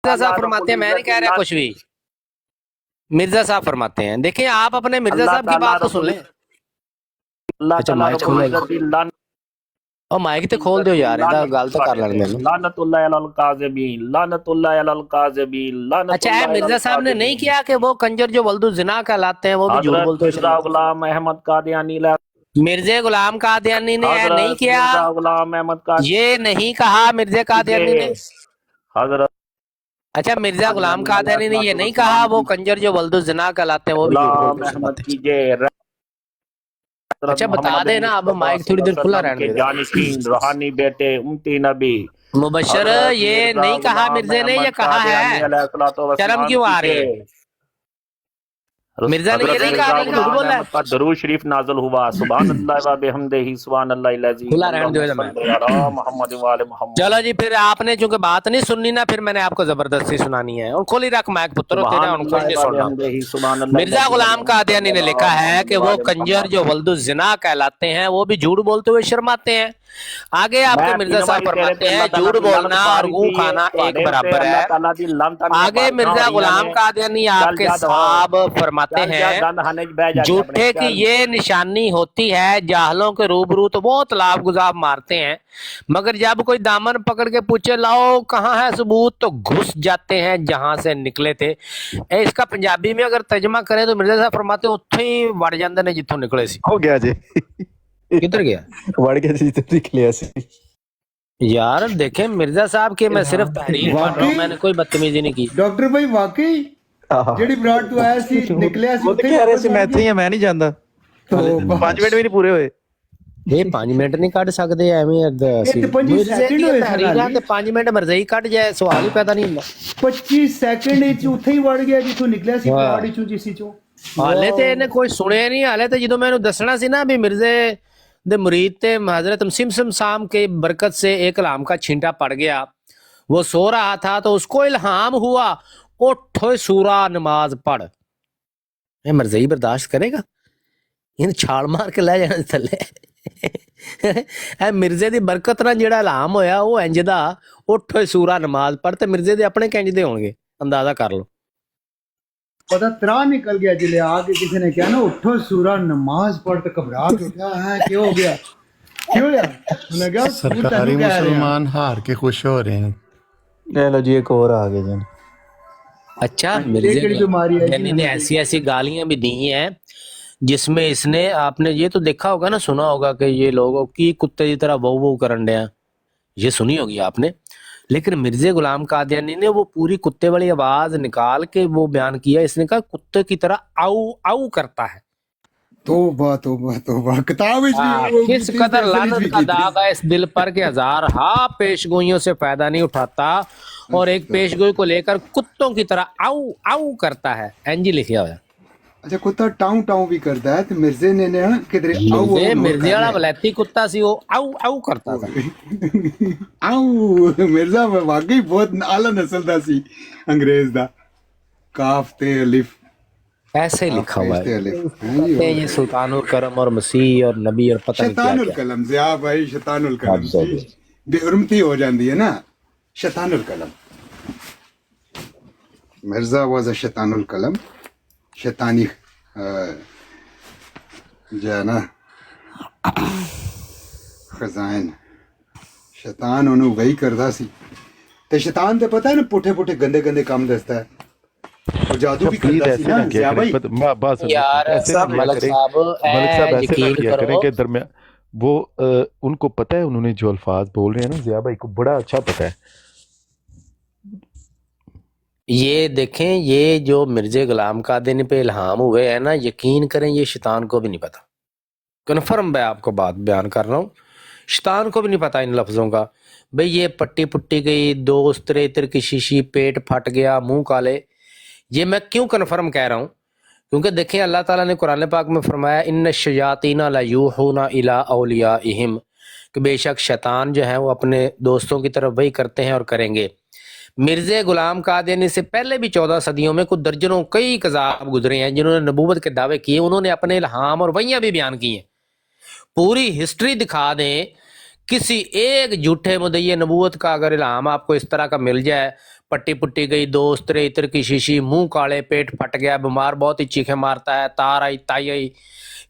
مرزا صاحب فرماتے ہیں، میں نہیں کہہ رہا کچھ بھی، مرزا صاحب فرماتے ہیں، دیکھیں آپ اپنے مرزا صاحب کی بات تو سن لیں۔ اچھا مائک کھول لیں، اور مائک تے کھول دیو یار، یہ گل تو کر لیں میں۔ لعنت اللہ علی القاذبین، لعنت اللہ علی القاذبین، لعنت اچھا اللہ ہے علی مرزا صاحب نے نہیں کیا کہ وہ کنجر جو ولد الزنا کہلاتے ہیں وہ بھی جھوٹ حضرت بولتے ہوئے مرزا غلام احمد قادیانی، مرزا غلام قادیانی نے نہیں کیا، مرزا غلام احمد قادیانی یہ نہیں کہا مرزا قادیانی نے۔ حضرت اچھا مرزا غلام قادیانی نے یہ نہیں کہا وہ کنجر جو ولد الزنا کہلاتے ہیں وہ بھی جھوٹ غلام بولتے احمد ہیں۔ کیجئے اچھا بتا دے نا، اب مائک تھوڑی دیر کھلا رہنے دے۔ جانشین روحانی بیٹے امتی نبی مبشر یہ نہیں کہا مرزا نے، یہ کہا ہے، شرم کیوں آ رہی ہے؟ مرزا نے یہ نہیں کہا کہ جھوٹ بولا ہے۔ درود شریف نازل ہوا، سبحان اللہ و بحمدہ، سبحان اللہ العظیم، کھلا رہنے دو محمد و آل محمد۔ چلو جی، پھر آپ نے چونکہ بات نہیں سننی نا، پھر میں نے آپ کو زبردستی سنانی ہے۔ ان کھولی رکھ مائک پترو تیرا، ان کچھ نہیں سننا۔ مرزا غلام قادیانی نے لکھا ہے کہ وہ کنجر جو ولد الزنا کہلاتے ہیں وہ بھی جھوٹ بولتے ہوئے شرماتے ہیں۔ آگے آپ کے مرزا صاحب فرماتے ہیں جھوٹ بولنا اور گوں کھانا ایک برابر ہے۔ آگے مرزا غلام قادیانی آپ کے صاحب فرماتے ہیں جھوٹے کی یہ نشانی ہوتی ہے، جاہلوں کے روبرو تو بہت لاب گزاب مارتے ہیں، مگر جب کوئی دامن پکڑ کے پوچھے لاؤ کہاں ہے ثبوت تو گھس جاتے ہیں جہاں سے نکلے تھے۔ اس کا پنجابی میں اگر ترجمہ کریں تو مرزا صاحب فرماتے ہیں اتھے ہی وڑ جاندے نے جتوں نکلے سی۔ ہو گیا جی، کدھر گیا وڑ گیا جی، تو نکلیا سی یار۔ دیکھیں مرزا صاحب کے میں صرف تحریر پڑھ رہا ہوں، میں نے کوئی بدتمیزی نہیں کی۔ ڈاکٹر بھائی واقعی جڑی براڈ تو آیا سی نکلیا سی، وہ تو کہہ رہے سی میں تھی میں نہیں جاندا، 5 منٹ بھی نہیں پورے ہوئے۔ یہ 5 منٹ نہیں کٹ سکتے ایویں تے 25 سیکنڈ ہوئے تحریراں تے 5 منٹ مرضی کٹ جائے، سوال ہی پیدا نہیں ہوندا۔ 25 سیکنڈ وچ اوتھے ہی وڑ گیا جتوں نکلیا سی براڈ وچوں جسی چوں۔ حالے تے انہیں کوئی سنیا نہیں، حالے تے جدوں میں انہوں دسنا سی نا بھی مرزے دے مرید تے حضرت مسیم سام کے برکت سے ایک کلام کا چھینٹا پڑ گیا، وہ سو رہا تھا تو اس کو الہام ہوا اٹھو سورہ نماز پڑھ۔ یہ مرزی برداشت کرے گا؟ ان چھال مار کے لے جانا تھلے۔ اے مرزے دی برکت نہ جڑا الہام ہویا وہ انج دا اٹھو سورہ نماز پڑھ، تے مرزے دے اپنے کنج دے ہون گے، اندازہ کر لو۔ پتہ ترا نکل گیا جلے آ کے کسی نے کہا نا اٹھو سورہ نماز پڑھ، تے گھبرا کے اٹھا ہے کیا ہو گیا کیوں ہوا؟ انہوں نے کہا سرکاری مسلمان ہار کے خوش ہو رہے ہیں۔ لو جی ایک اور آ گئے جی۔ اچھا مرزے نے ایسی ایسی گالیاں بھی دی ہیں جس میں اس نے، آپ نے یہ تو دیکھا ہوگا نا، سنا ہوگا کہ یہ لوگوں کی کتے کی طرح وو وو کرن ڈیا، یہ سنی ہوگی آپ نے، لیکن مرزا غلام قادیانی نے وہ پوری کتے والی آواز نکال کے وہ بیان کیا۔ اس نے کہا کتے کی طرح آؤ آؤ کرتا ہے۔ توبہ توبہ توبہ، کتاب کس قدر لعنت کا داغ ہے اس دل پر کہ ہزارہا پیش گوئیوں سے فائدہ نہیں اٹھاتا اور ایک پیش گوئی کو لے کر کتوں کی طرح آؤ آؤ کرتا ہے۔ اینجی لکھیا ہوا ہے۔ اچھا کتا ٹاؤں ٹاؤں بھی کرتا ہے، تو مرزے نے نا کدھر مرزے والا ولایتی کتا سی، وہ آؤ آؤ کرتا تھا۔ آؤ مرزا واقعی بہت اعلیٰ نسل دا سی انگریز دا، کاف تے الف ایسے ہی لکھا ہوا ہے یہ سلطان الکرم اور مسیح اور نبی اور پتہ نہیں شیطان کیا کیا۔ القلم ضیاء بھائی، شیطان القلم سی بے حرمتی ہو جاندی ہے نا، شیطان القلم۔ مرزا واز اے شیطان القلم، شیطانی جو ہے نا خزائن، شیطان انہوں وہی کردا سی، تے شیطان تے پتہ ہے نا پٹھے پٹھے گندے گندے کام دستا ہے، اور جادو بھی کردا سی نا ضیاء بھائی۔ یار ملک صاحب یقین کرو کہ درمیان وہ ان کو پتہ ہے، انہوں نے جو الفاظ بول رہے ہیں نا ضیاء بھائی کو بڑا اچھا پتہ ہے۔ یہ دیکھیں، یہ جو مرزا غلام قادیانی پہ الہام ہوئے ہیں نا، یقین کریں یہ شیطان کو بھی نہیں پتا، کنفرم میں آپ کو بات بیان کر رہا ہوں، شیطان کو بھی نہیں پتا ان لفظوں کا۔ بھئی یہ پٹی پٹی گئی، دوست ریتر کی شیشی، پیٹ پھٹ گیا، منہ کالے، یہ میں کیوں کنفرم کہہ رہا ہوں؟ کیونکہ دیکھیں اللہ تعالیٰ نے قرآن پاک میں فرمایا ان الشیاطین لیوحون الی اولیائہم، کہ بے شک شیطان جو ہیں وہ اپنے دوستوں کی طرف وہی کرتے ہیں اور کریں گے۔ مرزا غلام قادیانی سے پہلے بھی 14 صدیوں میں کچھ درجنوں کئی قذاب گزرے ہیں جنہوں نے نبوت کے دعوے کیے، انہوں نے اپنے الہام اور وحیاں بھی بیان کی ہیں۔ پوری ہسٹری دکھا دیں، کسی ایک جھوٹے مدعی نبوت کا اگر الہام آپ کو اس طرح کا مل جائے پٹی پٹی گئی، دو استرے عطر کی شیشی، منہ کاڑے، پیٹ پھٹ گیا، بیمار بہت ہی چیخیں مارتا ہے، تار آئی تائی آئی،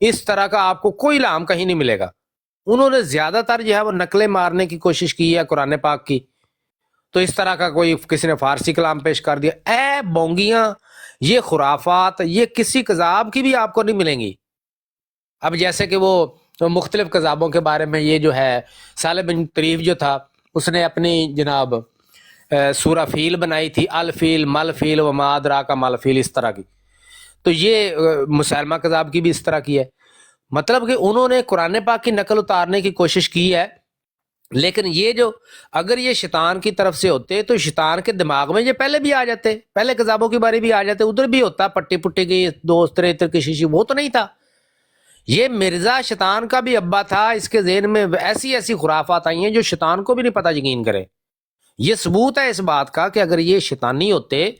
اس طرح کا آپ کو کوئی الہام کہیں نہیں ملے گا۔ انہوں نے زیادہ تر جو ہے وہ نقلیں مارنے کی کوشش کی ہے قرآن پاک کی، تو اس طرح کا کوئی کسی نے فارسی کلام پیش کر دیا، اے بونگیاں، یہ خرافات، یہ کسی کذاب کی بھی آپ کو نہیں ملیں گی۔ اب جیسے کہ وہ مختلف کذابوں کے بارے میں یہ جو ہے صالح بن طریف جو تھا، اس نے اپنی جناب سورہ فیل بنائی تھی، الفیل مل فیل وما ادراک مل فیل، اس طرح کی، تو یہ مسلمہ کذاب کی بھی اس طرح کی ہے۔ مطلب کہ انہوں نے قرآن پاک کی نقل اتارنے کی کوشش کی ہے، لیکن یہ جو اگر یہ شیطان کی طرف سے ہوتے تو شیطان کے دماغ میں یہ پہلے بھی آ جاتے، پہلے کذابوں کی باری بھی آ جاتے، ادھر بھی ہوتا پٹی پٹی کی دو استرے عطر کی شیشی، وہ تو نہیں تھا۔ یہ مرزا شیطان کا بھی ابا تھا، اس کے ذہن میں ایسی ایسی خرافات آئی ہیں جو شیطان کو بھی نہیں پتہ یقین کرے۔ یہ ثبوت ہے اس بات کا کہ اگر یہ شیطانی ہوتے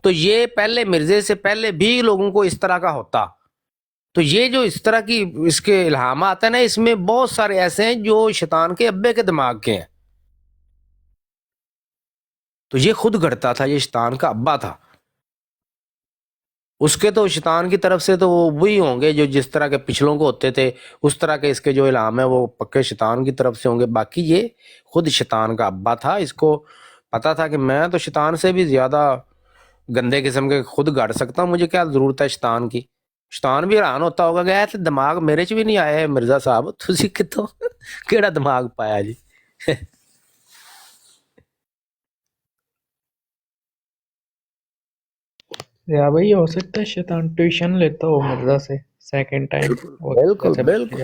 تو یہ پہلے مرزے سے پہلے بھی لوگوں کو اس طرح کا ہوتا۔ تو یہ جو اس طرح کی اس کے الہامات ہیں نا، اس میں بہت سارے ایسے ہیں جو شیطان کے ابے کے دماغ کے ہیں، تو یہ خود گھڑتا تھا، یہ شیطان کا ابا تھا، اس کے تو شیطان کی طرف سے تو وہ وہی ہوں گے جو جس طرح کے پچھلوں کو ہوتے تھے، اس طرح کے اس کے جو الہام ہے وہ پکے شیطان کی طرف سے ہوں گے۔ باقی یہ خود شیطان کا ابا تھا، اس کو پتا تھا کہ میں تو شیطان سے بھی زیادہ گندے قسم کے خود گھڑ سکتا ہوں، مجھے کیا ضرورت ہے شیطان کی۔ شیطان بھی حیران ہوتا ہوگا کہ ایسے دماغ میرے چ بھی نہیں آیا ہے مرزا صاحب، تسی کتوں کیڑا دماغ پایا جی۔ یا بھائی ہو سکتا ہے شیطان ٹیوشن لیتا ہو مرزا سے سیکنڈ ٹائم، بالکل بالکل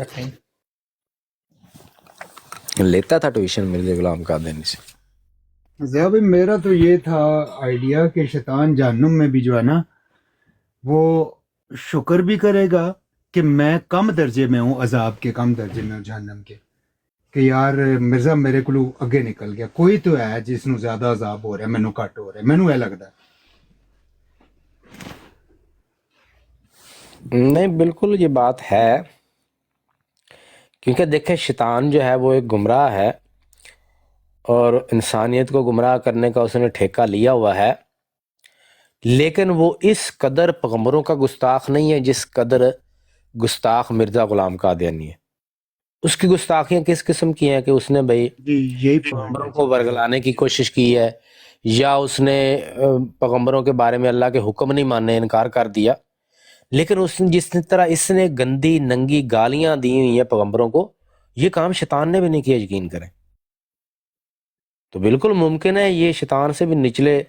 لیتا تھا ٹیوشن مرزا غلام قادری سے۔ ضیاء بھائی میرا تو یہ تھا آئیڈیا کہ شیطان جہنم میں بھی جو ہے نا وہ شکر بھی کرے گا کہ میں کم درجے میں ہوں، عذاب کے کم درجے میں ہوں جہنم کے، کہ یار مرزا میرے کو اگے نکل گیا، کوئی تو ہے جس نو زیادہ عذاب ہو رہا ہے، مینوں گھٹ ہو رہا ہے، مینوں یہ لگتا ہے۔ نہیں بالکل یہ بات ہے، کیونکہ دیکھیں شیطان جو ہے وہ ایک گمراہ ہے اور انسانیت کو گمراہ کرنے کا اس نے ٹھیکہ لیا ہوا ہے، لیکن وہ اس قدر پیغمبروں کا گستاخ نہیں ہے جس قدر گستاخ مرزا غلام قادیانی ہے۔ اس کی گستاخیاں کس قسم کی ہیں کہ اس نے بھائی جی یہی پیغمبروں کو ورگلانے کی کوشش کی ہے، یا اس نے پیغمبروں کے بارے میں اللہ کے حکم نہیں ماننے انکار کر دیا، لیکن اس جس طرح اس نے گندی ننگی گالیاں دی ہوئی ہیں پیغمبروں کو، یہ کام شیطان نے بھی نہیں کیا، یقین کریں۔ تو بالکل ممکن ہے یہ شیطان سے بھی نچلے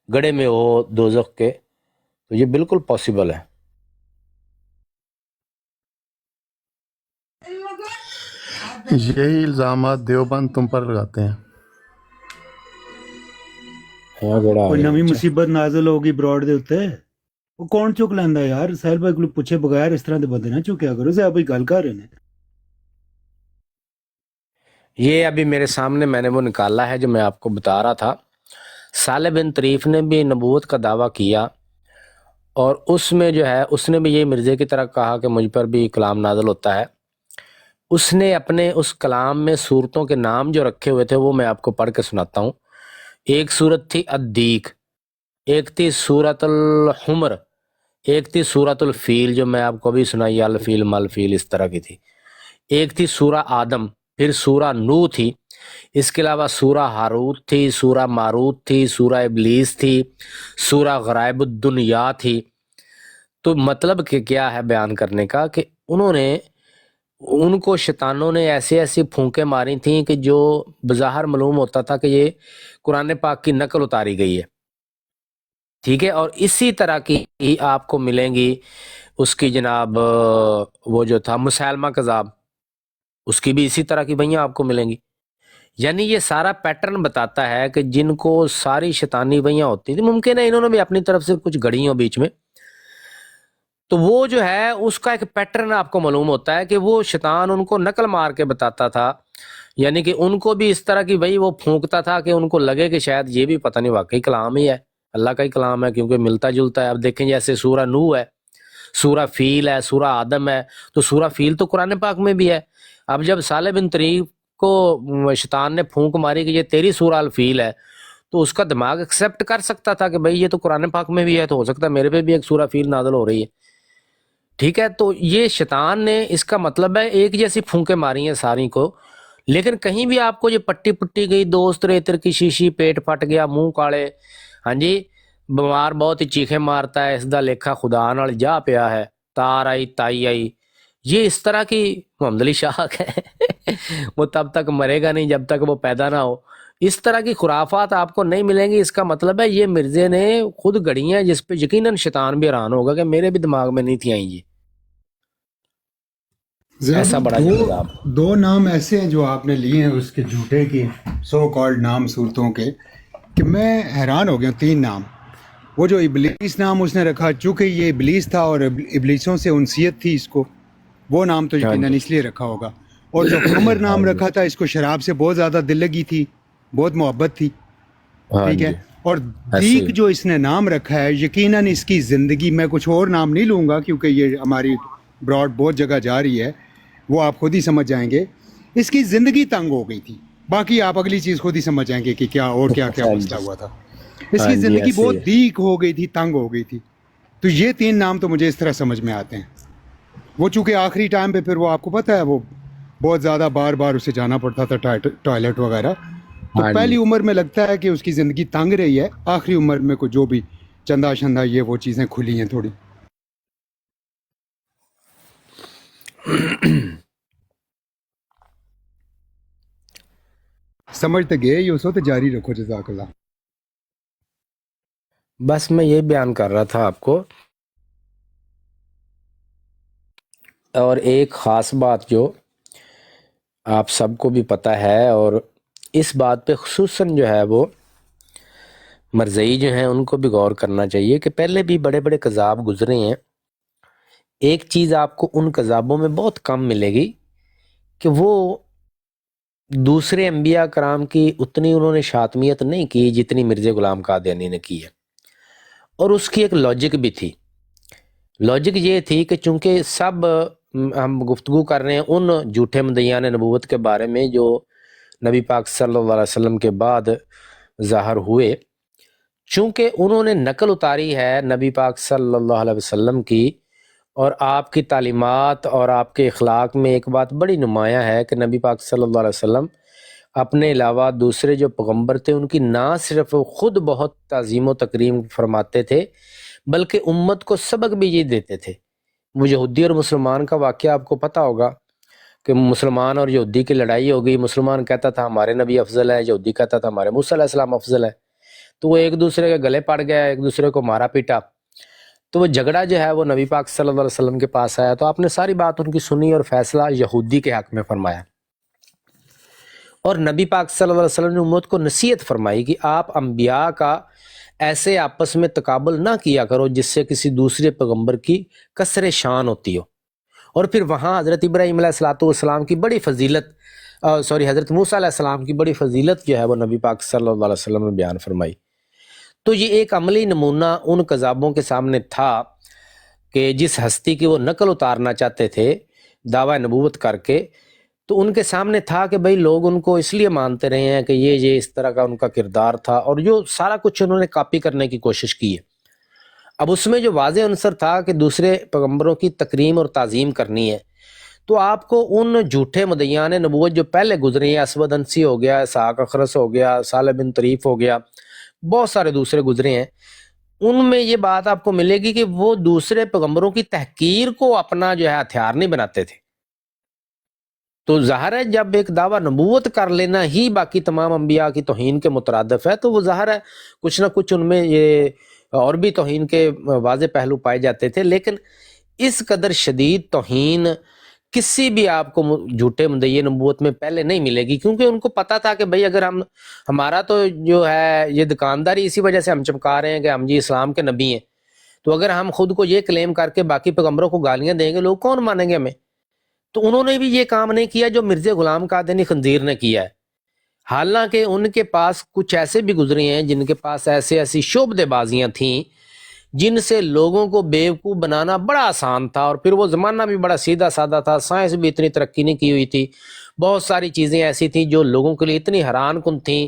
گڑھے میں ہو دوزخ کے، تو یہ بالکل پاسبل ہے۔ یہی الزامات دیوبند تم پر لگاتے ہیں۔ کوئی نوی مصیبت نازل ہوگی براڈ دے اوتے، وہ کون چک لیندا یار؟ سہیل بھائی کو پوچھے بغیر اس طرح دے بندے نہ چکیا کرو، ضیاء بھائی گل کر رہے ہیں۔ یہ ابھی میرے سامنے میں نے وہ نکالا ہے جو میں آپ کو بتا رہا تھا۔ صالح بن طریف نے بھی نبوت کا دعویٰ کیا، اور اس میں جو ہے اس نے بھی یہ مرزے کی طرح کہا کہ مجھ پر بھی کلام نازل ہوتا ہے۔ اس نے اپنے اس کلام میں صورتوں کے نام جو رکھے ہوئے تھے وہ میں آپ کو پڑھ کے سناتا ہوں۔ ایک صورت تھی الدیک، ایک تھی سورت الحمر، ایک تھی سورت الفیل جو میں آپ کو بھی سنائی، الفیل مل فیل اس طرح کی تھی، ایک تھی سورہ آدم، پھر سورہ نو تھی، اس کے علاوہ سورہ ہاروت تھی، سورہ ماروت تھی، سورہ ابلیس تھی، سورہ غرائب الدنیا تھی۔ تو مطلب کہ کیا ہے بیان کرنے کا کہ انہوں نے ان کو شیطانوں نے ایسے ایسی پھونکیں ماری تھیں کہ جو بظاہر معلوم ہوتا تھا کہ یہ قرآن پاک کی نقل اتاری گئی ہے، ٹھیک ہے۔ اور اسی طرح کی آپ کو ملیں گی اس کی جناب وہ جو تھا مسیلمہ کذاب، اس کی بھی اسی طرح کی بھیاں آپ کو ملیں گی۔ یعنی یہ سارا پیٹرن بتاتا ہے کہ جن کو ساری شیطانی بھیاں ہوتی تھی، ممکن ہے انہوں نے بھی اپنی طرف سے کچھ گھڑی ہوں بیچ میں، تو وہ جو ہے اس کا ایک پیٹرن آپ کو معلوم ہوتا ہے کہ وہ شیطان ان کو نقل مار کے بتاتا تھا، یعنی کہ ان کو بھی اس طرح کی بھائی وہ پھونکتا تھا کہ ان کو لگے کہ شاید یہ بھی پتہ نہیں واقعی کلام ہی ہے، اللہ کا ہی کلام ہے، کیونکہ ملتا جلتا ہے۔ اب دیکھیں جیسے سورہ نو ہے، سورہ فیل ہے، سورہ آدم ہے، تو سورہ فیل تو قرآن پاک میں بھی ہے۔ اب جب صالح بن طریف کو شیطان نے پھونک ماری کہ یہ تیری سورہ الفیل ہے، تو اس کا دماغ ایکسیپٹ کر سکتا تھا کہ بھائی یہ تو قرآن پاک میں بھی ہے، تو ہو سکتا ہے میرے پہ بھی ایک سورہ فیل نازل ہو رہی ہے. ٹھیک ہے، تو یہ شیطان نے اس کا مطلب ہے ایک جیسی پھونکے ماری ہیں ساری کو، لیکن کہیں بھی آپ کو یہ پٹی پٹی گئی، دوست ریتر کی شیشی، پیٹ پھٹ گیا، منہ کاڑے، ہاں جی بیمار بہت ہی چیخیں مارتا ہے، اس دا لیکھا خدا نال جا پیا ہے، تار آئی تائی آئی، یہ اس طرح کی محمد علی شاہ ہے وہ تب تک مرے گا نہیں جب تک وہ پیدا نہ ہو. اس طرح کی خرافات آپ کو نہیں ملیں گی. اس کا مطلب ہے یہ مرزے نے خود گڑی ہیں جس پہ یقیناً شیطان بھی حیران ہوگا کہ میرے بھی دماغ میں نہیں تھی آئیں. یہ ایسا بڑا جذاب. دو نام ایسے ہیں جو آپ نے لیے ہیں اس کے جھوٹے کے سو کالڈ نام صورتوں کے کہ میں حیران ہو گیا. 3 نام، وہ جو ابلیس نام اس نے رکھا چونکہ یہ ابلیس تھا اور ابلیسوں سے انسیت تھی اس کو، وہ نام تو یقیناً اس لیے رکھا ہوگا. اور جو قمر نام رکھا تھا اس کو شراب سے بہت زیادہ دل لگی تھی، بہت محبت تھی. ٹھیک ہے. اور دیگ جو اس نے نام رکھا ہے یقیناً اس کی زندگی، میں کچھ اور نام نہیں لوں گا کیونکہ یہ ہماری براڈ بہت جگہ جا رہی ہے، وہ آپ خود ہی سمجھ جائیں گے. اس کی زندگی تنگ ہو گئی تھی، باقی آپ اگلی چیز خود ہی سمجھ جائیں گے کہ کیا اور کیا کیا مسئلہ ہوا تھا. اس کی زندگی بہت دیگ ہو گئی تھی، تنگ ہو گئی تھی. تو یہ 3 نام تو مجھے اس طرح سمجھ میں آتے ہیں. وہ چونکہ آخری ٹائم پہ پھر وہ آپ کو پتہ ہے وہ بہت زیادہ بار بار اسے جانا پڑتا تھا ٹوائلٹ وغیرہ. تو پہلی عمر میں لگتا ہے کہ اس کی زندگی تنگ رہی ہے، آخری عمر میں کو جو بھی چندہ شندہ یہ وہ چیزیں کھلی ہیں تھوڑی. سمجھتے گئے یہ اس وقت جاری رکھو. جزاک اللہ. بس میں یہ بیان کر رہا تھا آپ کو. اور ایک خاص بات جو آپ سب کو بھی پتہ ہے اور اس بات پہ خصوصاً جو ہے وہ مرزئی جو ہیں ان کو بھی غور کرنا چاہیے کہ پہلے بھی بڑے بڑے کذاب گزرے ہیں. ایک چیز آپ کو ان کذابوں میں بہت کم ملے گی کہ وہ دوسرے انبیاء کرام کی اتنی انہوں نے شاطمیت نہیں کی جتنی مرزا غلام قادیانی نے کی ہے. اور اس کی ایک لاجک بھی تھی. لاجک یہ تھی کہ چونکہ سب ہم گفتگو کر رہے ہیں ان جھوٹے مدعیان نبوت کے بارے میں جو نبی پاک صلی اللہ علیہ وسلم کے بعد ظاہر ہوئے، چونکہ انہوں نے نقل اتاری ہے نبی پاک صلی اللہ علیہ وسلم کی، اور آپ کی تعلیمات اور آپ کے اخلاق میں ایک بات بڑی نمایاں ہے کہ نبی پاک صلی اللہ علیہ وسلم اپنے علاوہ دوسرے جو پیغمبر تھے ان کی نہ صرف خود بہت تعظیم و تکریم فرماتے تھے بلکہ امت کو سبق بھی یہ دیتے تھے. وہ یہودی اور مسلمان کا واقعہ آپ کو پتہ ہوگا کہ مسلمان اور یہودی کی لڑائی ہو گئی. مسلمان کہتا تھا ہمارے نبی افضل ہے، یہودی کہتا تھا ہمارے موسیٰ علیہ السلام افضل ہے. تو وہ ایک دوسرے کے گلے پڑ گیا، ایک دوسرے کو مارا پیٹا. تو وہ جھگڑا جو ہے وہ نبی پاک صلی اللہ علیہ وسلم کے پاس آیا تو آپ نے ساری بات ان کی سنی اور فیصلہ یہودی کے حق میں فرمایا. اور نبی پاک صلی اللہ علیہ وسلم نے امت کو نصیحت فرمائی کہ آپ انبیاء کا ایسے آپس میں تقابل نہ کیا کرو جس سے کسی دوسرے پیغمبر کی کسر شان ہوتی ہو. اور پھر وہاں حضرت ابراہیم علیہ السلام کی بڑی فضیلت حضرت موسیٰ علیہ السلام کی بڑی فضیلت جو ہے وہ نبی پاک صلی اللہ علیہ وسلم نے بیان فرمائی. تو یہ ایک عملی نمونہ ان کذابوں کے سامنے تھا کہ جس ہستی کی وہ نقل اتارنا چاہتے تھے دعویٰ نبوت کر کے، تو ان کے سامنے تھا کہ بھئی لوگ ان کو اس لیے مانتے رہے ہیں کہ یہ اس طرح کا ان کا کردار تھا، اور جو سارا کچھ انہوں نے کاپی کرنے کی کوشش کی ہے. اب اس میں جو واضح عنصر تھا کہ دوسرے پیغمبروں کی تکریم اور تعظیم کرنی ہے، تو آپ کو ان جھوٹے مدعیان نبوت جو پہلے گزرے ہیں، اسود انسی ہو گیا، اسحاق اخرس ہو گیا، صالح بن طریف ہو گیا، بہت سارے دوسرے گزرے ہیں، ان میں یہ بات آپ کو ملے گی کہ وہ دوسرے پیغمبروں کی تحقیر کو اپنا جو ہے ہتھیار نہیں بناتے تھے. تو ظاہر ہے جب ایک دعویٰ نبوت کر لینا ہی باقی تمام انبیاء کی توہین کے مترادف ہے تو وہ ظاہر ہے کچھ نہ کچھ ان میں یہ اور بھی توہین کے واضح پہلو پائے جاتے تھے. لیکن اس قدر شدید توہین کسی بھی آپ کو جھوٹے مدعی نبوت میں پہلے نہیں ملے گی، کیونکہ ان کو پتا تھا کہ بھئی اگر ہمارا تو جو ہے یہ دکانداری اسی وجہ سے ہم چمکا رہے ہیں کہ ہم جی اسلام کے نبی ہیں، تو اگر ہم خود کو یہ کلیم کر کے باقی پیغمبروں کو گالیاں دیں گے لوگ کون مانیں گے ہمیں. تو انہوں نے بھی یہ کام نہیں کیا جو مرزا غلام قادیانی خنزیر نے کیا ہے. حالانکہ ان کے پاس کچھ ایسے بھی گزرے ہیں جن کے پاس ایسی شعبدے بازیاں تھیں جن سے لوگوں کو بیوقوف بنانا بڑا آسان تھا، اور پھر وہ زمانہ بھی بڑا سیدھا سادہ تھا، سائنس بھی اتنی ترقی نہیں کی ہوئی تھی، بہت ساری چیزیں ایسی تھیں جو لوگوں کے لیے اتنی حیران کن تھیں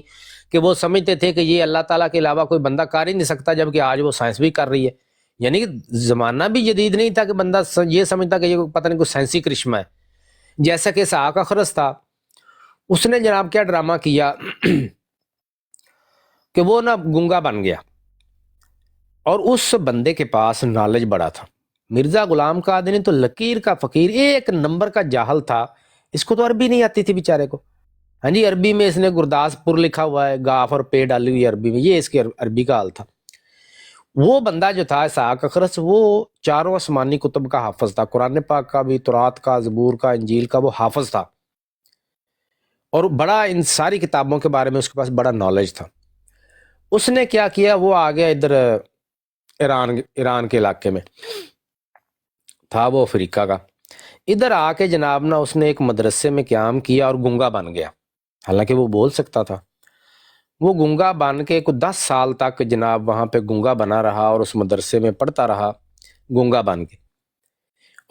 کہ وہ سمجھتے تھے کہ یہ اللہ تعالیٰ کے علاوہ کوئی بندہ کر ہی نہیں سکتا، جبکہ آج وہ سائنس بھی کر رہی ہے. یعنی کہ زمانہ بھی جدید نہیں تھا کہ بندہ یہ سمجھتا کہ یہ پتہ نہیں کوئی سائنسی کرشمہ ہے. جیسا کہ اسحاق اخرس تھا، اس نے جناب کیا ڈرامہ کیا کہ وہ نا گنگا بن گیا، اور اس بندے کے پاس نالج بڑا تھا. مرزا غلام قادری تو لکیر کا فقیر، ایک نمبر کا جاہل تھا. اس کو تو عربی نہیں آتی تھی بیچارے کو. ہاں جی، عربی میں اس نے گرداس پور لکھا ہوا ہے، گاف اور پے ڈالی ہوئی عربی میں، یہ اس کے عربی کا حال تھا. وہ بندہ جو تھا اسحاق اخرس، وہ چاروں آسمانی کتب کا حافظ تھا، قرآن پاک کا بھی، تورات کا، زبور کا، انجیل کا، وہ حافظ تھا، اور بڑا ان ساری کتابوں کے بارے میں اس کے پاس بڑا نالج تھا. اس نے کیا کیا، وہ آ گیا ادھر ایران کے علاقے میں تھا، وہ افریقہ کا. ادھر آ کے جناب نا اس نے ایک مدرسے میں قیام کیا اور گنگا بن گیا. حالانکہ وہ بول سکتا تھا. وہ گنگا بن کے 10 سال تک جناب وہاں پہ گنگا بنا رہا اور اس مدرسے میں پڑھتا رہا گنگا بن کے.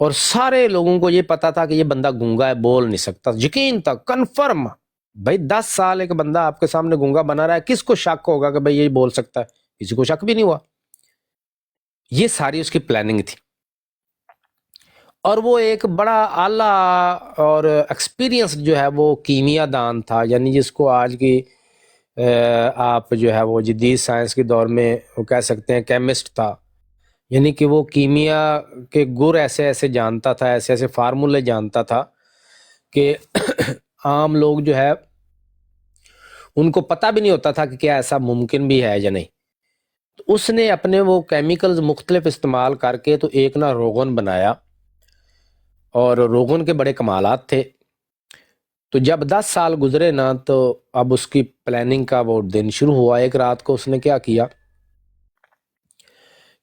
اور سارے لوگوں کو یہ پتا تھا کہ یہ بندہ گنگا ہے، بول نہیں سکتا. یقین تھا، کنفرم. بھائی 10 سال ایک بندہ آپ کے سامنے گنگا بنا رہا ہے، کس کو شک ہوگا کہ بھائی یہ بول سکتا ہے؟ کسی کو شک بھی نہیں ہوا. یہ ساری اس کی پلاننگ تھی. اور وہ ایک بڑا اعلیٰ اور ایکسپیرینس جو ہے وہ کیمیا دان تھا، یعنی جس کو آج کی آپ جو ہے وہ جدید سائنس کے دور میں وہ کہہ سکتے ہیں کیمسٹ تھا. یعنی کہ وہ کیمیا کے گر ایسے ایسے جانتا تھا، ایسے ایسے فارمولے جانتا تھا کہ عام لوگ جو ہے ان کو پتہ بھی نہیں ہوتا تھا کہ کیا ایسا ممکن بھی ہے یا نہیں. تو اس نے اپنے وہ کیمیکلز مختلف استعمال کر کے تو ایک نا روغن بنایا، اور روغن کے بڑے کمالات تھے. تو جب 10 سال گزرے نا تو اب اس کی پلاننگ کا وہ دن شروع ہوا. ایک رات کو اس نے کیا کیا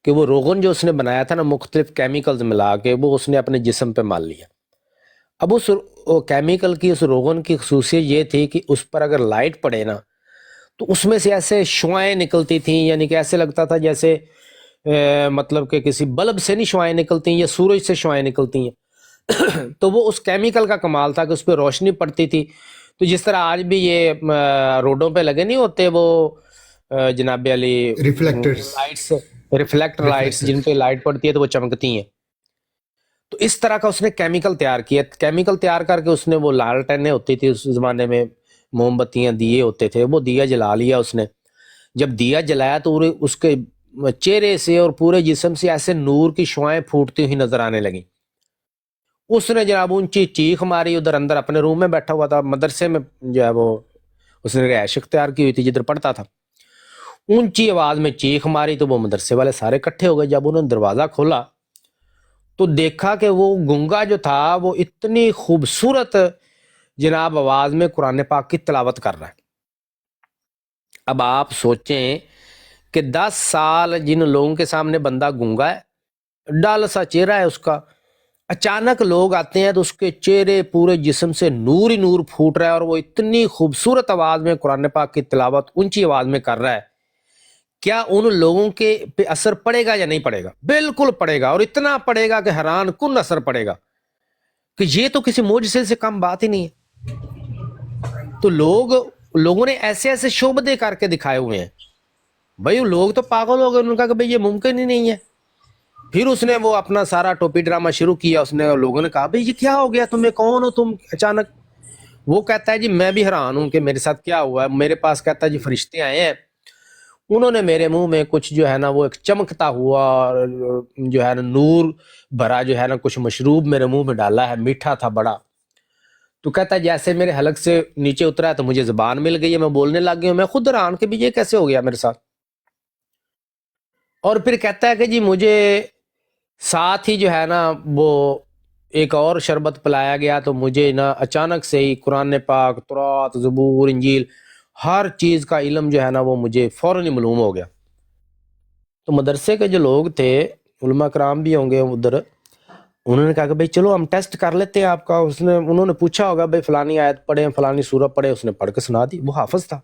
کہ وہ روغن جو اس نے بنایا تھا نا مختلف کیمیکلز ملا کے، وہ اس نے اپنے جسم پہ مال لیا. اب اس کیمیکل کی، اس روغن کی خصوصیت یہ تھی کہ اس پر اگر لائٹ پڑے نا تو اس میں سے ایسے شعائیں نکلتی تھیں، یعنی کہ ایسے لگتا تھا جیسے مطلب کہ کسی بلب سے نہیں شعائیں نکلتی ہیں یا سورج سے شعائیں نکلتی ہیں. تو وہ اس کیمیکل کا کمال تھا کہ اس پہ روشنی پڑتی تھی. تو جس طرح آج بھی یہ روڈوں پہ لگے نہیں ہوتے وہ جناب علی لائٹس، ریفلیکٹر لائٹس، جن پہ لائٹ پڑتی ہے تو وہ چمکتی ہیں. تو اس طرح کا اس نے کیمیکل تیار کیا. کیمیکل تیار کر کے اس نے وہ لالٹینیں ہوتی تھی اس زمانے میں، موم بتیاں، دیے ہوتے تھے، وہ دیا جلا لیا اس نے. جب دیا جلایا تو اس کے چہرے سے اور پورے جسم سے ایسے نور کی شعائیں پھوٹتی ہوئی نظر آنے لگیں. اس نے جناب اونچی چیخ ماری. ادھر اندر اپنے روم میں بیٹھا ہوا تھا، مدرسے میں جو ہے وہ اس نے رہائش اختیار کی ہوئی تھی جدھر پڑھتا تھا. اونچی آواز میں چیخ ماری تو وہ مدرسے والے سارے اکٹھے ہو گئے. جب انہوں نے دروازہ کھولا تو دیکھا کہ وہ گنگا جو تھا وہ اتنی خوبصورت جناب آواز میں قرآن پاک کی تلاوت کر رہا ہے. اب آپ سوچیں کہ 10 سال جن لوگوں کے سامنے بندہ گنگا ہے، ڈال سا چہرہ ہے اس کا، اچانک لوگ آتے ہیں تو اس کے چہرے پورے جسم سے نور ہی نور پھوٹ رہا ہے، اور وہ اتنی خوبصورت آواز میں قرآن پاک کی تلاوت اونچی آواز میں کر رہا ہے. کیا ان لوگوں کے پہ اثر پڑے گا یا نہیں پڑے گا؟ بالکل پڑے گا، اور اتنا پڑے گا کہ حیران کن اثر پڑے گا کہ یہ تو کسی معجزے سے کم بات ہی نہیں ہے. تو لوگوں نے ایسے ایسے شعبدے کر کے دکھائے ہوئے ہیں. بھائی لوگ تو پاگل ہو گئے، انہوں نے کہا کہ بھائی یہ ممکن ہی نہیں ہے. پھر اس نے وہ اپنا سارا ٹوپی ڈرامہ شروع کیا. اس نے لوگوں نے کہا بھائی یہ کیا ہو گیا تمہیں، کون ہو تم اچانک؟ وہ کہتا ہے جی میں بھی حیران ہوں کہ میرے ساتھ کیا ہوا ہے. میرے پاس کہتا ہے جی فرشتے آئے ہیں، انہوں نے میرے منہ میں کچھ جو ہے نا وہ ایک چمکتا ہوا جو ہے نا نور بھرا جو ہے نا کچھ مشروب میرے منہ میں ڈالا ہے، میٹھا تھا بڑا. تو کہتا ہے جیسے میرے حلق سے نیچے اترا ہے تو مجھے زبان مل گئی ہے، میں بولنے لگ گئی ہوں. میں خود حیران کہ بھی یہ کیسے ہو گیا میرے ساتھ. اور پھر کہتا ہے کہ جی مجھے ساتھ ہی جو ہے نا وہ ایک اور شربت پلایا گیا، تو مجھے نا اچانک سے ہی قرآن پاک، تورات، زبور، انجیل، ہر چیز کا علم جو ہے نا وہ مجھے فوراً ہی معلوم ہو گیا. تو مدرسے کے جو لوگ تھے، علماء کرام بھی ہوں گے ادھر، انہوں نے کہا کہ بھائی چلو ہم ٹیسٹ کر لیتے ہیں آپ کا. انہوں نے پوچھا ہوگا بھائی فلانی آیت پڑھیں، فلانی سورہ پڑھے. اس نے پڑھ کے سنا دی، وہ حافظ تھا.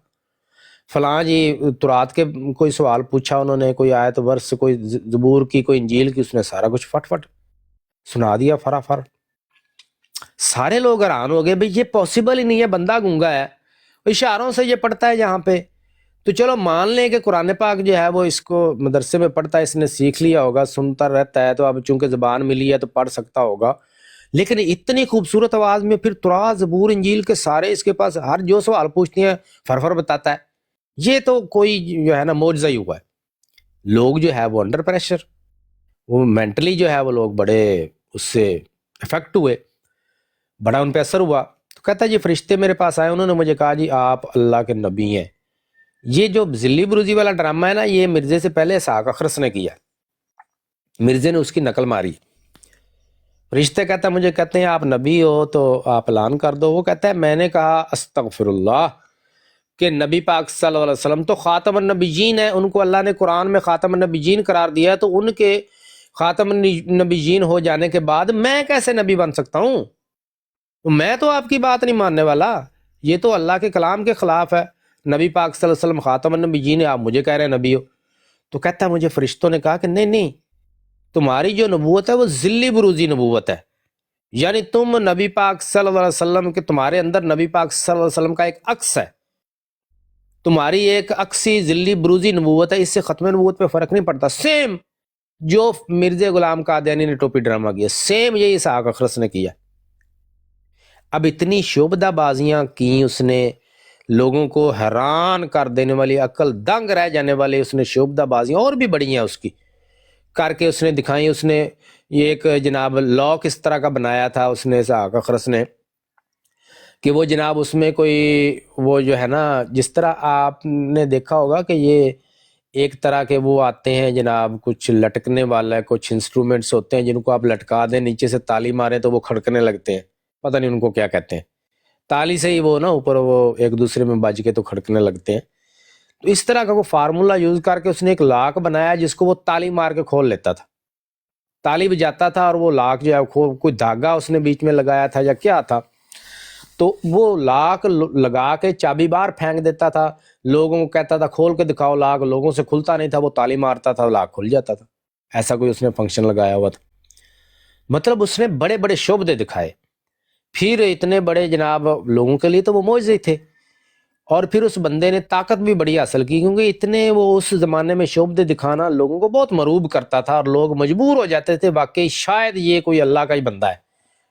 فلاں جی تورات کے کوئی سوال پوچھا انہوں نے، کوئی آیت ورس، کوئی زبور کی، کوئی انجیل کی، اس نے سارا کچھ فٹ فٹ سنا دیا فر. سارے لوگ حیران ہو گئے بھئی یہ پاسبل ہی نہیں ہے، بندہ گونگا ہے، اشاروں سے یہ پڑھتا ہے جہاں پہ. تو چلو مان لیں کہ قرآن پاک جو ہے وہ اس کو مدرسے میں پڑھتا ہے، اس نے سیکھ لیا ہوگا، سنتا رہتا ہے، تو اب چونکہ زبان ملی ہے تو پڑھ سکتا ہوگا، لیکن اتنی خوبصورت آواز میں پھر تورات، زبور، انجیل کے سارے اس کے پاس ہر جو سوال پوچھتے ہیں فر بتاتا ہے. یہ تو کوئی جو ہے نا معجزہ ہی ہوا ہے. لوگ جو ہے وہ انڈر پریشر، وہ مینٹلی جو ہے وہ لوگ بڑے اس سے افیکٹ ہوئے، بڑا ان پہ اثر ہوا. تو کہتا ہے جی فرشتے میرے پاس آئے، انہوں نے مجھے کہا جی آپ اللہ کے نبی ہیں. یہ جو ذلی بروزی والا ڈرامہ ہے نا، یہ مرزے سے پہلے اسحاق اخرس نے کیا، مرزے نے اس کی نقل ماری. فرشتے کہتا ہے مجھے کہتے ہیں آپ نبی ہو تو آپ اعلان کر دو. وہ کہتا ہے میں نے کہا استغفر اللہ کہ نبی پاک صلی اللہ علیہ وسلم تو خاتم النبیین ہے، ان کو اللہ نے قرآن میں خاتم النبیین قرار دیا ہے، تو ان کے خاتم النبیین ہو جانے کے بعد میں کیسے نبی بن سکتا ہوں؟ میں تو آپ کی بات نہیں ماننے والا، یہ تو اللہ کے کلام کے خلاف ہے. نبی پاک صلی اللہ علیہ وسلم خاتم النبیین ہے، آپ مجھے کہہ رہے ہیں نبی ہو. تو کہتا ہے مجھے فرشتوں نے کہا کہ نہیں، تمہاری جو نبوت ہے وہ ذلی بروزی نبوت ہے، یعنی تم نبی پاک صلی اللہ علیہ وسلم کے، تمہارے اندر نبی پاک صلی اللہ علیہ وسلم کا ایک عکس ہے، تمہاری ایک عکسی ذلی بروزی نبوت ہے، اس سے ختم نبوت پہ فرق نہیں پڑتا. سیم جو مرزا غلام قادیانی نے ٹوپی ڈرامہ کیا، سیم یہی اسحاق اخرس نے کیا. اب اتنی شعبدہ بازیاں کی اس نے، لوگوں کو حیران کر دینے والی، عقل دنگ رہ جانے والی اس نے شعبدہ بازیاں اور بھی بڑی ہیں اس کی کر کے اس نے دکھائی. اس نے یہ ایک جناب لاک اس طرح کا بنایا تھا اس نے اسحاق اخرس نے کہ وہ جناب اس میں کوئی وہ جو ہے نا، جس طرح آپ نے دیکھا ہوگا کہ یہ ایک طرح کے وہ آتے ہیں جناب، کچھ لٹکنے والا، کچھ انسٹرومنٹس ہوتے ہیں جن کو آپ لٹکا دیں، نیچے سے تالی ماریں تو وہ کھڑکنے لگتے ہیں، پتہ نہیں ان کو کیا کہتے ہیں، تالی سے ہی وہ نا اوپر وہ ایک دوسرے میں بج کے تو کھڑکنے لگتے ہیں. تو اس طرح کا وہ فارمولا یوز کر کے اس نے ایک لاک بنایا جس کو وہ تالی مار کے کھول لیتا تھا، تالی بجاتا تھا اور وہ لاک جو ہے کوئی دھاگا اس نے بیچ میں لگایا تھا یا کیا تھا، تو وہ لاک لگا کے چابی باہر پھینک دیتا تھا، لوگوں کو کہتا تھا کھول کے دکھاؤ لاک، لوگوں سے کھلتا نہیں تھا، وہ تالی مارتا تھا لاک کھل جاتا تھا. ایسا کوئی اس نے فنکشن لگایا ہوا تھا. مطلب اس نے بڑے بڑے شعبدے دکھائے، پھر اتنے بڑے جناب لوگوں کے لیے تو وہ معجزے تھے، اور پھر اس بندے نے طاقت بھی بڑی حاصل کی، کیونکہ اتنے وہ اس زمانے میں شعبدے دکھانا لوگوں کو بہت مروب کرتا تھا، اور لوگ مجبور ہو جاتے تھے واقعی شاید یہ کوئی اللہ کا ہی بندہ ہے،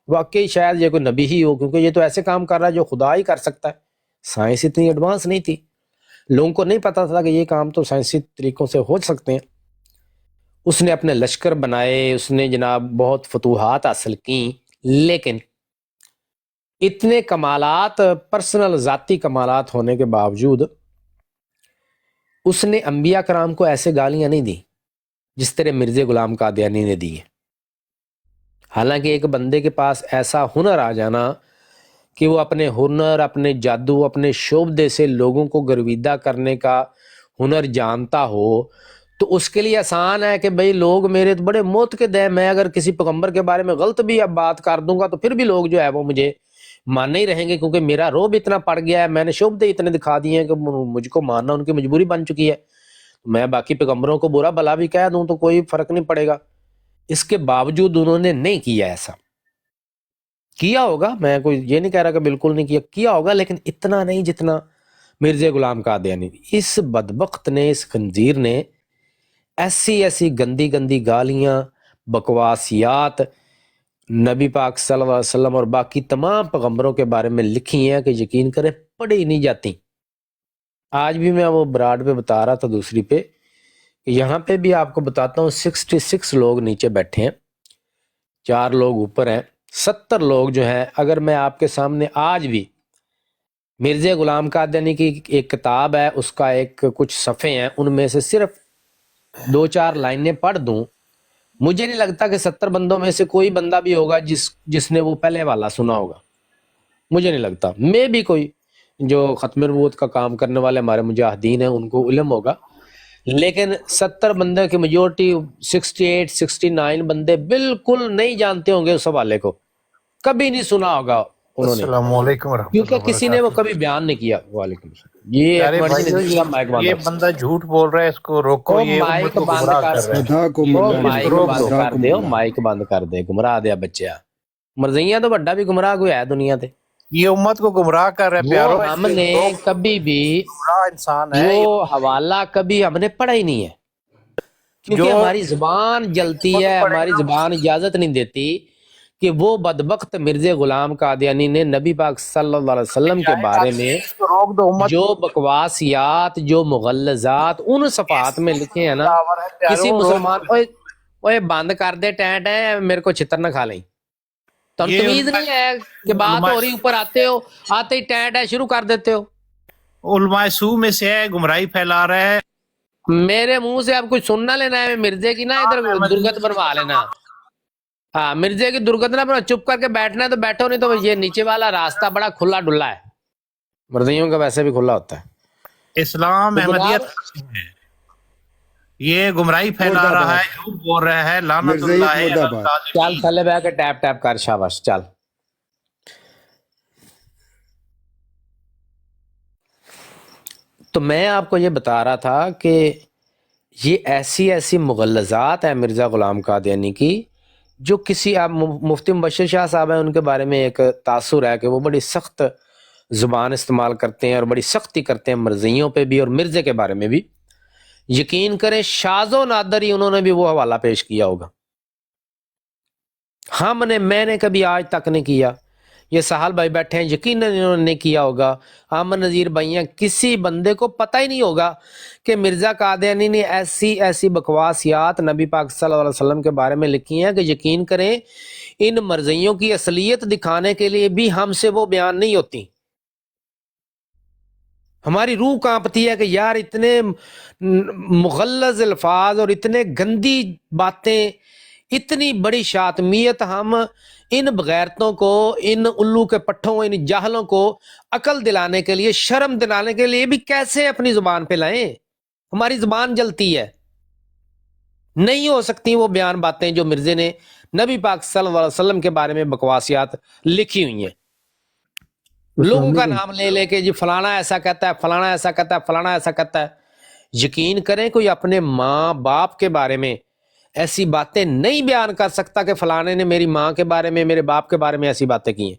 واقعی شاید یہ کوئی نبی ہی ہو، کیونکہ یہ تو ایسے کام کر رہا ہے جو خدا ہی کر سکتا ہے. سائنس اتنی ایڈوانس نہیں تھی، لوگوں کو نہیں پتا تھا کہ یہ کام تو سائنسی طریقوں سے ہو سکتے ہیں. اس نے اپنے لشکر بنائے، اس نے جناب بہت فتوحات حاصل کی، لیکن اتنے کمالات، پرسنل ذاتی کمالات ہونے کے باوجود اس نے انبیاء کرام کو ایسے گالیاں نہیں دی جس طرح مرزا غلام قادیانی نے دی ہیں. حالانکہ ایک بندے کے پاس ایسا ہنر آ جانا کہ وہ اپنے ہنر، اپنے جادو، اپنے شعبدے سے لوگوں کو گرویدہ کرنے کا ہنر جانتا ہو، تو اس کے لیے آسان ہے کہ بھئی لوگ میرے تو بڑے معتقد ہیں، میں اگر کسی پیغمبر کے بارے میں غلط بھی اب بات کر دوں گا تو پھر بھی لوگ جو ہے وہ مجھے ماننے ہی رہیں گے، کیونکہ میرا روب اتنا پڑ گیا ہے، میں نے شعبدے اتنے دکھا دیے ہیں کہ مجھ کو ماننا ان کی مجبوری بن چکی ہے. میں باقی پیغمبروں کو برا بھلا بھی کہہ دوں تو کوئی فرق نہیں پڑے گا. اس کے باوجود انہوں نے نہیں کیا، ایسا کیا ہوگا، میں کوئی یہ نہیں کہہ رہا کہ بالکل نہیں کیا ہوگا، لیکن اتنا نہیں جتنا مرزا غلام قادیانی. اس بدبخت نے، اس خنزیر نے ایسی گندی گندی گالیاں، بکواسیات نبی پاک صلی اللہ علیہ وسلم اور باقی تمام پیغمبروں کے بارے میں لکھی ہیں کہ یقین کریں پڑھی نہیں جاتی. آج بھی میں وہ براڈ پہ بتا رہا تھا دوسری پہ، یہاں پہ بھی آپ کو بتاتا ہوں 66 لوگ نیچے بیٹھے ہیں، 4 لوگ اوپر ہیں، 70 لوگ جو ہیں. اگر میں آپ کے سامنے آج بھی مرزا غلام قادیانی کی ایک کتاب ہے، اس کا ایک کچھ صفحے ہیں، ان میں سے صرف 2-4 لائنیں پڑھ دوں، مجھے نہیں لگتا کہ 70 بندوں میں سے کوئی بندہ بھی ہوگا جس نے وہ پہلے والا سنا ہوگا. مجھے نہیں لگتا. میں بھی کوئی جو ختم نبوت کا کام کرنے والے ہمارے مجاہدین ہیں ان کو علم ہوگا، لیکن 70 بندے کی میجورٹی 68-69 بندے بالکل نہیں جانتے ہوں گے اس حوالے کو، کبھی نہیں سنا ہوگا انہوں نے، السلام علیکم ورحمۃ اللہ کیونکہ کسی نے وہ کبھی بیان نہیں کیا. وعلیکم السلام. یہ پیارے بھائیو، یہ بندہ جھوٹ بول رہا ہے، اس کو روکو، یہ امت کو گمراہ کر رہا ہے. خدا کو مائک بند کر دے، گمراہ دیا بچیا. مرزیاں تو بڑا بھی گمراہ کوئی ہے دنیا تے. یہ امت کو گمراہ کر رہے ہیں پیارو. وہ ہم نے کبھی بھی گمراہ انسان ہے. وہ حوالہ کبھی ہم نے پڑھا ہی نہیں ہے، کیونکہ جو ہماری زبان جلتی ہے، ہماری زبان اجازت نہیں دیتی کہ وہ بدبخت مرزا غلام قادیانی نے نبی پاک صلی اللہ علیہ وسلم کے بارے میں اس کو روک دو. امت جو بکواسیات، جو مغلظات ان صفحات میں لکھے ہیں نا، داور ہے پیارو. کسی مسلمان اوے بند کر دے ٹینٹ ہے، میرے کو چھتر نہ کھا لیں. تو یہ تمیز نہیں ہے کہ بات ہو رہی، اوپر آتے ہو، آتے ہی ٹینٹ ہے شروع کر دیتے ہو. علماء سو میں سے ہے، گمراہی پھیلا رہا ہے. میرے منہ سے اب کچھ سننا لینا ہے، مرزے کی نا ادھر درگت بنوا لینا. ہاں مرزے کی درگت نہ بنوا، چپ کر کے بیٹھنا ہے تو بیٹھو، نہیں تو یہ نیچے والا راستہ بڑا کھلا ڈلا ہے، مرزیوں کا ویسے بھی کھلا ہوتا ہے. اسلام تو احمدیت جناب ہے، یہ گمراہی پھیلا رہا ہے، جھوٹ بول رہا ہے. لعنت مرزائیت اللہ مرد علی آباد. چل الکاذبین. تھلے بہ کے ٹیپ ٹیپ کر، شاباش چل. تو میں آپ کو یہ بتا رہا تھا کہ یہ ایسی ایسی مغلظات ہیں مرزا غلام قادیانی کی، جو کسی آپ مفتی مبشر شاہ صاحب ہیں، ان کے بارے میں ایک تاثر ہے کہ وہ بڑی سخت زبان استعمال کرتے ہیں اور بڑی سختی کرتے ہیں مرزیوں پہ بھی اور مرزے کے بارے میں بھی. یقین کریں شاذ و نادر ہی انہوں نے بھی وہ حوالہ پیش کیا ہوگا. میں نے کبھی آج تک نہیں کیا، یہ سہل بھائی بیٹھے ہیں یقیناً انہوں نے نہیں کیا ہوگا، احمد نذیر بھائی ہیں، کسی بندے کو پتہ ہی نہیں ہوگا کہ مرزا قادیانی نے ایسی ایسی بکواسیات نبی پاک صلی اللہ علیہ وسلم کے بارے میں لکھی ہیں کہ یقین کریں ان مرزیوں کی اصلیت دکھانے کے لیے بھی ہم سے وہ بیان نہیں ہوتی. ہماری روح کانپتی ہے کہ یار اتنے مغلظ الفاظ اور اتنے گندی باتیں، اتنی بڑی شاطمیت ہم ان بغیرتوں کو، ان الو کے پٹھوں، ان جاہلوں کو عقل دلانے کے لیے، شرم دلانے کے لیے بھی کیسے اپنی زبان پہ لائیں؟ ہماری زبان جلتی ہے. نہیں ہو سکتی وہ بیان باتیں جو مرزے نے نبی پاک صلی اللہ علیہ وسلم کے بارے میں بکواسیات لکھی ہوئی ہیں. لوگوں کا نام لے لے کے جی فلانا ایسا کہتا ہے، فلانا ایسا کہتا ہے، فلانا ایسا کہتا ہے. یقین کریں کوئی اپنے ماں باپ کے بارے میں ایسی باتیں نہیں بیان کر سکتا کہ فلانے نے میری ماں کے بارے میں، میرے باپ کے بارے میں ایسی باتیں کی ہیں.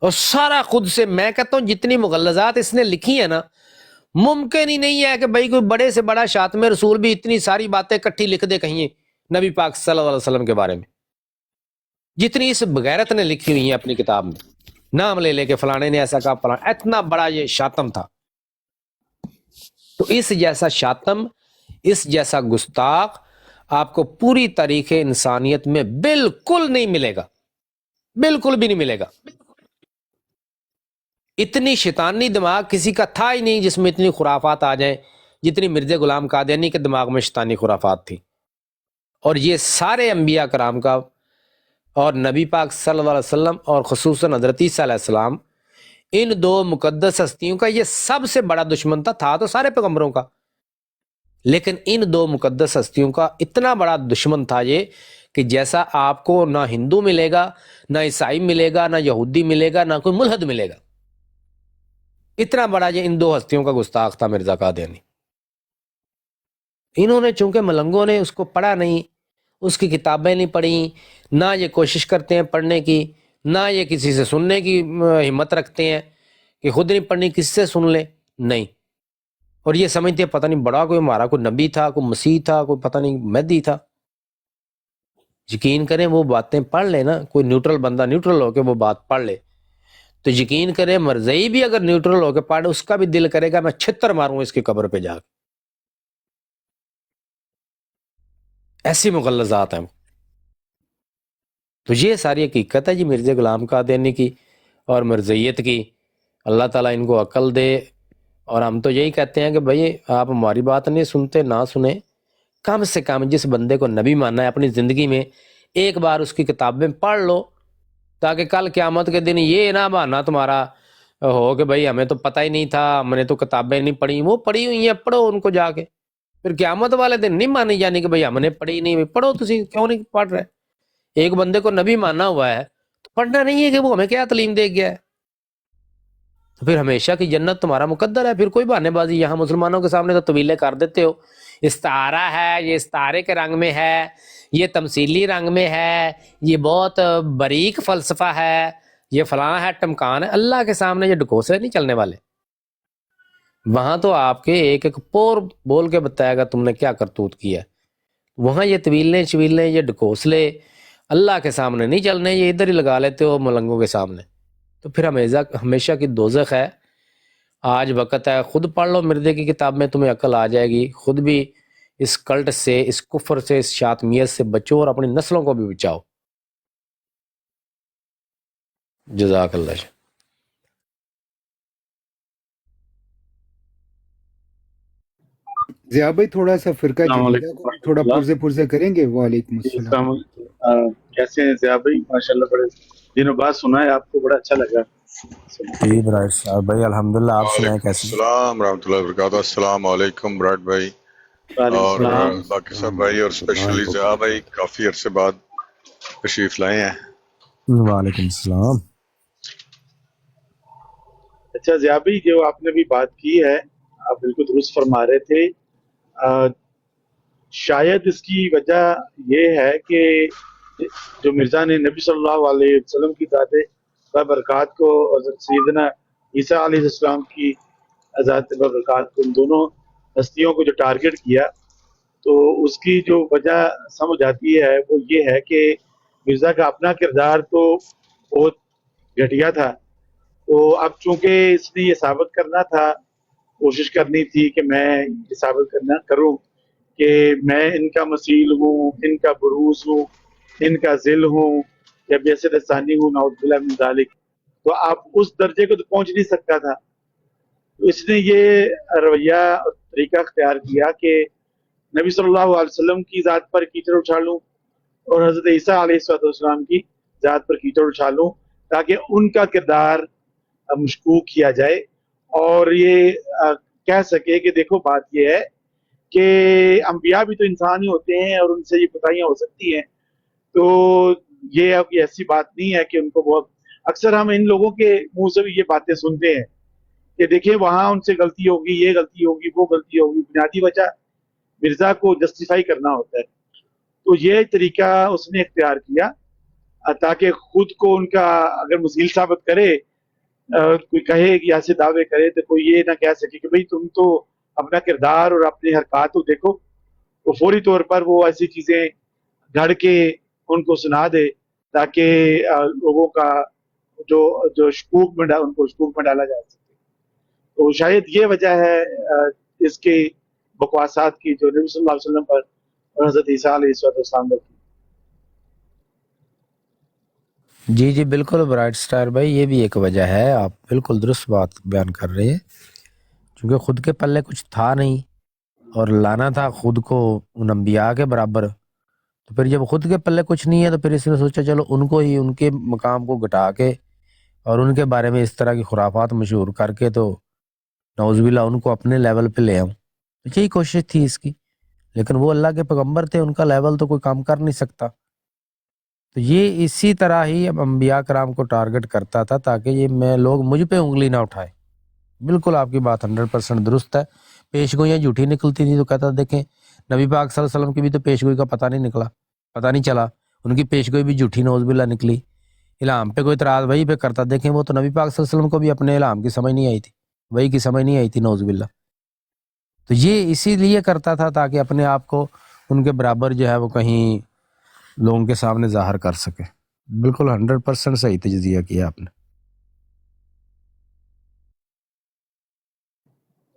اور سارا خود سے، میں کہتا ہوں جتنی مغلظات اس نے لکھی ہیں نا، ممکن ہی نہیں ہے کہ بھائی کوئی بڑے سے بڑا شاطم رسول بھی اتنی ساری باتیں کٹھی لکھ دے کہیں نبی پاک صلی اللہ علیہ وسلم کے بارے میں، جتنی اس بغیرت نے لکھی ہوئی ہیں اپنی کتاب میں. نام لے لے کے فلانے نے ایسا کہا، فلانا، اتنا بڑا یہ شاطم تھا. تو اس جیسا شاطم، اس جیسا گستاخ آپ کو پوری تاریخ انسانیت میں بالکل نہیں ملے گا، بالکل بھی نہیں ملے گا. اتنی شیطانی دماغ کسی کا تھا ہی نہیں جس میں اتنی خرافات آ جائیں جتنی مرزا غلام قادیانی کے دماغ میں شیطانی خرافات تھی. اور یہ سارے انبیاء کرام کا اور نبی پاک صلی اللہ علیہ وسلم اور خصوصاً حضرت عیسیٰ علیہ السلام، ان دو مقدس ہستیوں کا یہ سب سے بڑا دشمن تھا تو سارے پیغمبروں کا، لیکن ان دو مقدس ہستیوں کا اتنا بڑا دشمن تھا یہ کہ جیسا آپ کو نہ ہندو ملے گا، نہ عیسائی ملے گا، نہ یہودی ملے گا، نہ کوئی ملحد ملے گا. اتنا بڑا یہ ان دو ہستیوں کا گستاخ تھا مرزا قادیانی. انہوں نے چونکہ ملنگوں نے اس کو پڑھا نہیں، اس کی کتابیں نہیں پڑھیں، نہ یہ کوشش کرتے ہیں پڑھنے کی، نہ یہ کسی سے سننے کی ہمت رکھتے ہیں کہ خود نہیں پڑھنی کس سے سن لیں، نہیں. اور یہ سمجھتے ہیں پتہ نہیں بڑا کوئی ہمارا کوئی نبی تھا، کوئی مسیح تھا، کوئی پتہ نہیں مہدی تھا. یقین کریں وہ باتیں پڑھ لے نا، کوئی نیوٹرل بندہ نیوٹرل ہو کے وہ بات پڑھ لے تو یقین کریں مرزئی بھی اگر نیوٹرل ہو کے پڑھے اس کا بھی دل کرے گا میں چھتر ماروں اس کی قبر پہ جا کے. ایسی مغلظات ہیں. تو یہ ساری حقیقت ہے جی مرزا غلام قادیانی کی اور مرزیت کی. اللہ تعالیٰ ان کو عقل دے. اور ہم تو یہی کہتے ہیں کہ بھئی آپ ہماری بات نہیں سنتے، نہ سنیں، کم سے کم جس بندے کو نبی ماننا ہے اپنی زندگی میں ایک بار اس کی کتابیں پڑھ لو، تاکہ کل قیامت کے دن یہ نہ بہانا تمہارا ہو کہ بھئی ہمیں تو پتہ ہی نہیں تھا، ہم نے تو کتابیں نہیں پڑھی. وہ پڑھی ہوئی ہیں، پڑھو ان کو جا کے. پھر قیامت والے دن نہیں مانی جانی کہ بھئی ہم نے پڑھی نہیں. پڑھو، تسی کیوں نہیں پڑھ رہے؟ ایک بندے کو نبی ماننا ہوا ہے تو پڑھنا نہیں ہے کہ وہ ہمیں کیا تعلیم دے گیا ہے. تو پھر ہمیشہ کی جنت تمہارا مقدر ہے. پھر کوئی بہانے بازی یہاں مسلمانوں کے سامنے تو طویلے کر دیتے ہو، استعارہ ہے، یہ استعارے کے رنگ میں ہے، یہ تمثیلی رنگ میں ہے، یہ بہت باریک فلسفہ ہے، یہ فلانا ہے ٹمکان ہے، اللہ کے سامنے یہ ڈکوسلے نہیں چلنے والے. وہاں تو آپ کے ایک ایک پور بول کے بتائے گا تم نے کیا کرتوت کیا ہے. وہاں یہ طویلیں چویلیں یہ ڈکوسلے اللہ کے سامنے نہیں چلنے، یہ ادھر ہی لگا لیتے ہو ملنگوں کے سامنے. تو پھر ہمیشہ کی دوزخ ہے. آج وقت ہے، خود پڑھ لو مردے کی کتاب میں، تمہیں عقل آ جائے گی. خود بھی اس کلٹ سے، اس کفر سے، اس شاطمیت سے بچو اور اپنی نسلوں کو بھی بچاؤ. جزاک اللہ. ضیاء بھائی تھوڑا سا فرقہ جدیدہ کو تھوڑا پرزے کریں گے. وعلیکم السلام. کیسے ہیں ضیاء بھائی؟ ماشاءاللہ بڑے دنوں بعد سنا ہے آپ کو، بڑا اچھا لگا. جی برائٹ صاحب بھائی الحمدللہ، آپ سنائیں کیسے؟ السلام رحمۃ اللہ وبرکاتہ. السلام علیکم برائٹ بھائی اور باقی سب بھائی، اور اسپیشلی ضیاء بھائی کافی عرصے بعد تشریف لائے ہیں. وعلیکم السلام. اچھا ضیاء بھائی، جو آپ نے بھی بات کی ہے آپ بالکل درست فرما رہے تھے. شاید اس کی وجہ یہ ہے کہ جو مرزا نے نبی صلی اللہ علیہ وسلم کی ذات برکات کو، حضرت سیدنا عیسیٰ علیہ السلام کی ذات برکات کو، ان دونوں ہستیوں کو جو ٹارگٹ کیا، تو اس کی جو وجہ سمجھ آتی ہے وہ یہ ہے کہ مرزا کا اپنا کردار تو بہت گھٹیا تھا. تو اب چونکہ اس نے یہ ثابت کرنا تھا، کوشش کرنی تھی کہ میں یہ ثابت کروں کہ میں ان کا مسیل ہوں، ان کا بروز ہوں، ان کا ذل ہوں، یا بیسر ثانی ہوں، نعوذ باللہ من ذالک. تو آپ اس درجے کو تو پہنچ نہیں سکتا تھا. تو اس نے یہ رویہ اور طریقہ اختیار کیا کہ نبی صلی اللہ علیہ وسلم کی ذات پر کیچڑ اچھالوں اور حضرت عیسیٰ علیہ السلام کی ذات پر کیچڑ اچھالوں، تاکہ ان کا کردار مشکوک کیا جائے اور یہ کہہ سکے کہ دیکھو بات یہ ہے کہ انبیاء بھی تو انسان ہی ہوتے ہیں اور ان سے یہ کوتاہیاں ہو سکتی ہیں. تو یہ اب ایسی بات نہیں ہے کہ ان کو بہت اکثر ہم ان لوگوں کے منہ سے بھی یہ باتیں سنتے ہیں کہ دیکھیں وہاں ان سے غلطی ہوگی، یہ غلطی ہوگی، وہ غلطی ہوگی. بنیادی وجہ مرزا کو جسٹیفائی کرنا ہوتا ہے. تو یہ طریقہ اس نے اختیار کیا تاکہ خود کو ان کا اگر مزیل ثابت کرے، کوئی کہے کہ ایسے دعوے کرے، تو کوئی یہ نہ کہہ سکے کہ بھئی تم تو اپنا کردار اور اپنی حرکات کو دیکھو. تو فوری طور پر وہ ایسی چیزیں گھڑ کے ان کو سنا دے تاکہ لوگوں کا جو شکوک میں ان کو شکوک میں ڈالا جا سکے. تو شاید یہ وجہ ہے اس کے بکواسات کی جو نبی صلی اللہ علیہ وسلم پر اور حضرت عیسیٰ علیہ السلام پر کی. جی بالکل برائٹ سٹار بھائی، یہ بھی ایک وجہ ہے. آپ بالکل درست بات بیان کر رہے ہیں، چونکہ خود کے پلے کچھ تھا نہیں اور لانا تھا خود کو ان انبیاء کے برابر. تو پھر جب خود کے پلے کچھ نہیں ہے تو پھر اس نے سوچا چلو ان کو ہی، ان کے مقام کو گھٹا کے اور ان کے بارے میں اس طرح کی خرافات مشہور کر کے تو نعوذ باللہ ان کو اپنے لیول پہ لے آؤں. یہی کوشش تھی اس کی، لیکن وہ اللہ کے پیغمبر تھے، ان کا لیول تو کوئی کام کر نہیں سکتا. تو یہ اسی طرح ہی اب انبیاء کرام کو ٹارگٹ کرتا تھا تاکہ یہ لوگ مجھ پہ انگلی نہ اٹھائے. بالکل آپ کی بات 100% درست ہے. پیش گوئیاں جھوٹی نکلتی تھی تو کہتا دیکھیں نبی پاک صلی اللہ علیہ وسلم کی بھی تو پیش گوئی کا پتہ نہیں چلا، ان کی پیش گوئی بھی جھوٹی نعوذ باللہ نکلی. الہام پہ کوئی اعتراض وہی پہ کرتا، دیکھیں وہ تو نبی پاک صلی اللہ علیہ وسلم کو بھی اپنے الہام کی سمجھ نہیں آئی تھی، وہی کی سمجھ نہیں آئی تھی نعوذ باللہ. تو یہ اسی لیے کرتا تھا تاکہ اپنے آپ کو ان کے برابر جو ہے وہ کہیں لوگوں کے سامنے ظاہر کر سکے. بالکل 100% صحیح تجزیہ کیا آپ نے.